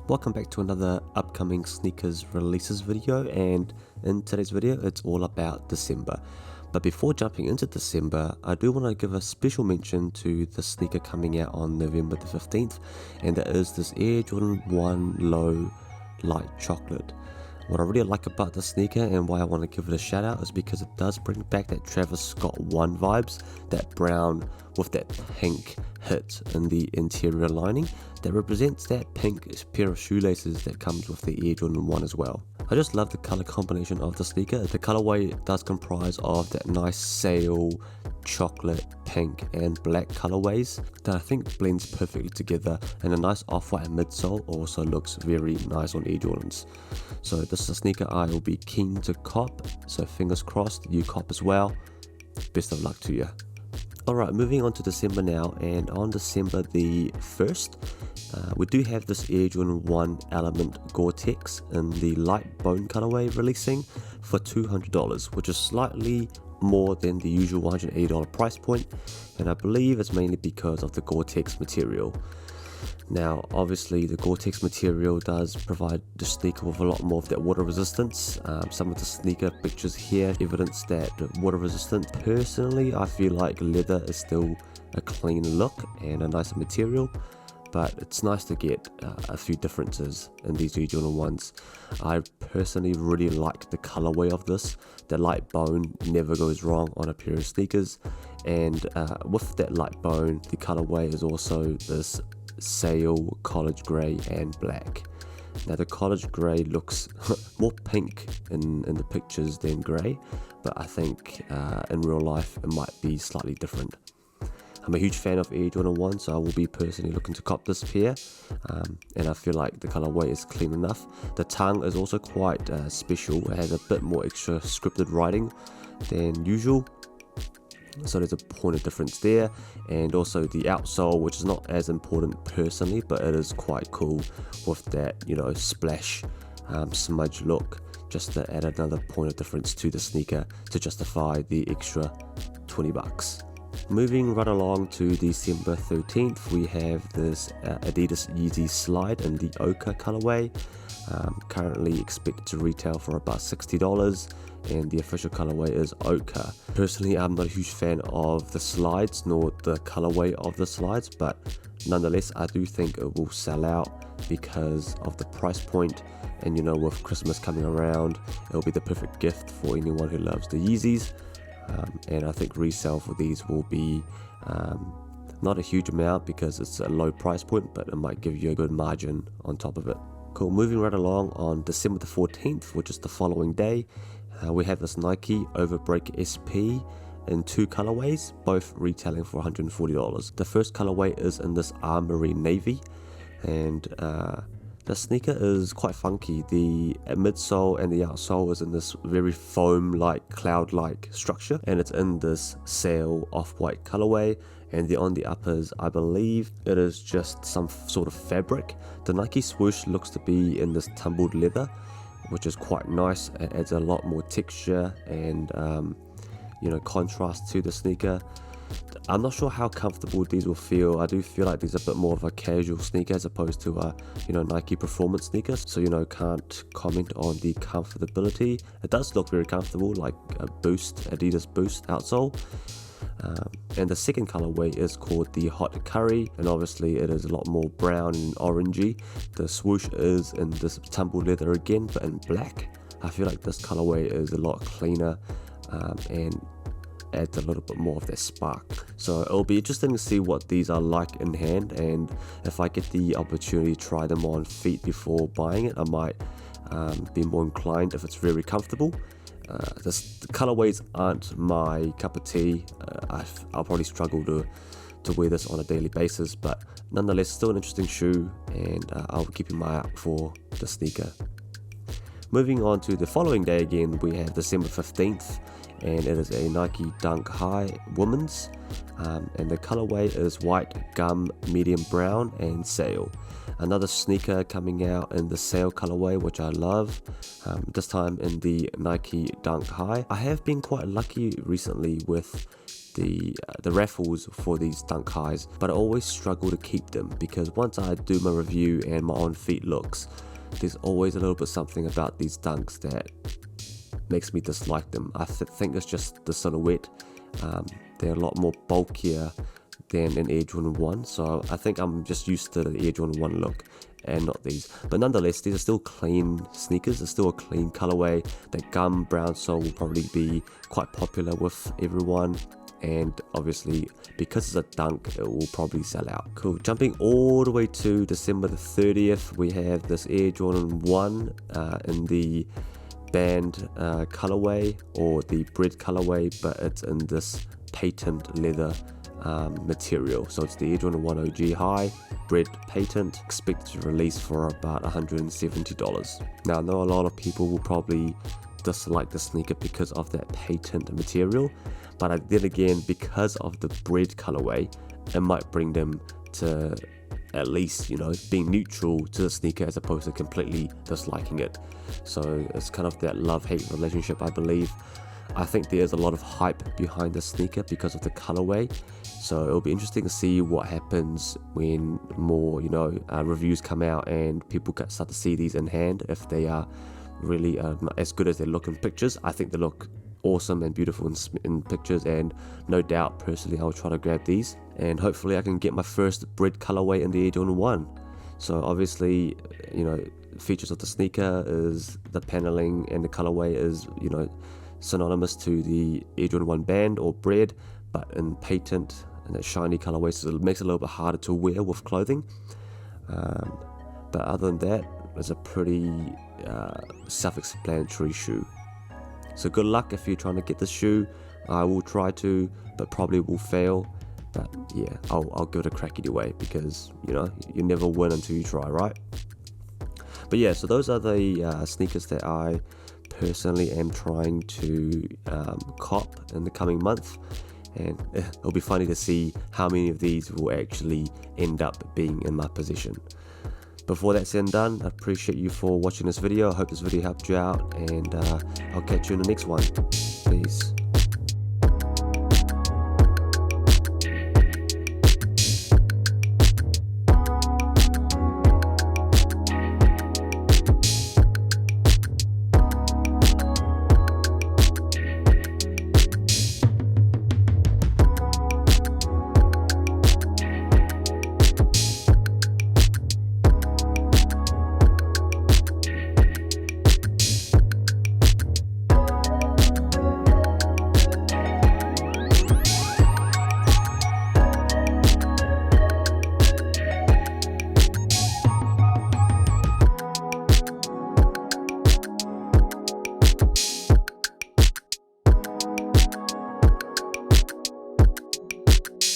Welcome back to another upcoming sneakers releases video, and in today's video it's all about December. But before jumping into December, I do want to give a special mention to the sneaker coming out on November the 15th, and that is this Air Jordan 1 Low Light Chocolate. What I really like about the sneaker and why I want to give it a shout out is because it does bring back that Travis Scott 1 vibes, that brown with that pink hit in the interior lining that represents that pink pair of shoelaces that comes with the Air Jordan 1 as well. I just love the color combination of the sneaker. The colorway does comprise of that nice sail, chocolate, pink and black colorways that I think blends perfectly together, and a nice off-white midsole also looks very nice on Air Jordans. So this is a sneaker I will be keen to cop, so fingers crossed you cop as well. Best of luck to you. Alright, moving on to December now, and on December the 1st, we do have this Air Jordan 1 Element Gore-Tex in the light bone colorway releasing for $200, which is slightly more than the usual $180 price point, and I believe it's mainly because of the Gore-Tex material. Now obviously the Gore-Tex material does provide the sneaker with a lot more of that water resistance. Some of the sneaker pictures here evidence that water resistant. Personally, I feel like leather is still a clean look and a nicer material, but it's nice to get a few differences in these Air Jordan 1s. I personally really like the colorway of this. The light bone never goes wrong on a pair of sneakers, and with that light bone, the colorway is also this sail, college grey and black. Now the college grey looks more pink in the pictures than grey, but I think in real life it might be slightly different. I'm a huge fan of Air Jordan 1, so I will be personally looking to cop this pair, and I feel like the colorway is clean enough. The tongue is also quite special. It has a bit more extra scripted writing than usual, so there's a point of difference there. And also the outsole, which is not as important personally, but it is quite cool with that, you know, splash smudge look, just to add another point of difference to the sneaker to justify the extra $20. Moving right along to December 13th, we have this Adidas Yeezy slide in the Ochre colorway, currently expected to retail for about $60, and the official colorway is Ochre. Personally, I'm not a huge fan of the slides nor the colorway of the slides, but nonetheless I do think it will sell out because of the price point, and you know, with Christmas coming around, it'll be the perfect gift for anyone who loves the Yeezys. And I think resale for these will be not a huge amount because it's a low price point, but it might give you a good margin on top of it. Cool, moving right along, on December the 14th, which is the following day, we have this Nike Overbreak SP in two colorways, both retailing for $140. The first colorway is in this Armory navy, and the sneaker is quite funky. The midsole and the outsole is in this very foam-like, cloud-like structure, and it's in this sail off-white colorway. And on the uppers, I believe it is just some sort of fabric. The Nike swoosh looks to be in this tumbled leather, which is quite nice. It adds a lot more texture and you know, contrast to the sneaker. I'm not sure how comfortable these will feel. I do feel like these are a bit more of a casual sneaker as opposed to a, you know, Nike performance sneaker. So, you know, can't comment on the comfortability. It does look very comfortable, like a Boost, Adidas Boost outsole. And the second colorway is called the Hot Curry, and obviously it is a lot more brown and orangey. The swoosh is in this tumbled leather again, but in black. I feel like this colorway is a lot cleaner and adds a little bit more of that spark. So it'll be interesting to see what these are like in hand, and if I get the opportunity to try them on feet before buying it, I might be more inclined if it's very comfortable. The colorways aren't my cup of tea. I'll probably struggle to wear this on a daily basis, but nonetheless still an interesting shoe, and I'll be keeping my eye out for the sneaker. Moving on to the following day again, we have December 15th, and it is a Nike Dunk High women's, and the colorway is white, gum, medium brown and sail. Another sneaker coming out in the sail colorway, which I love, this time in the Nike Dunk High. I have been quite lucky recently with the raffles for these dunk highs, but I always struggle to keep them because once I do my review and my on feet looks, there's always a little bit something about these dunks that makes me dislike them. I think it's just the silhouette. They're a lot more bulkier than an Air Jordan 1, so I think I'm just used to the Air Jordan 1 look and not these. But nonetheless, these are still clean sneakers. They're still a clean colorway. That gum brown sole will probably be quite popular with everyone, and obviously because it's a dunk, it will probably sell out. Cool. Jumping all the way to December the 30th, we have this Air Jordan 1 in the band colorway, or the Bred colorway, but it's in this patent leather material. So it's the Air Jordan 1 OG high, Bred patent, expected to release for about $170. Now I know a lot of people will probably dislike the sneaker because of that patent material, but then again, because of the Bred colorway, it might bring them to at least, you know, being neutral to the sneaker as opposed to completely disliking it. So it's kind of that love-hate relationship, I believe. I think there's a lot of hype behind the sneaker because of the colorway, so it'll be interesting to see what happens when more, you know, reviews come out and people start to see these in hand, if they are really not as good as they look in pictures. I think they look awesome and beautiful in pictures, and no doubt personally I'll try to grab these, and hopefully I can get my first Bred colorway in the Air Jordan 1. So obviously, you know, features of the sneaker is the paneling, and the colorway is, you know, synonymous to the Air Jordan 1 band or Bred, but in patent and that shiny colorway, so it makes it a little bit harder to wear with clothing. But other than that, it's a pretty self-explanatory shoe. So good luck if you're trying to get this shoe. I will try to, but probably will fail. But yeah, I'll give it a crack either way, because, you know, you never win until you try, right? But yeah, so those are the sneakers that I personally am trying to cop in the coming month, and it'll be funny to see how many of these will actually end up being in my possession. Before that's said and done, I appreciate you for watching this video. I hope this video helped you out, and I'll catch you in the next one. Peace.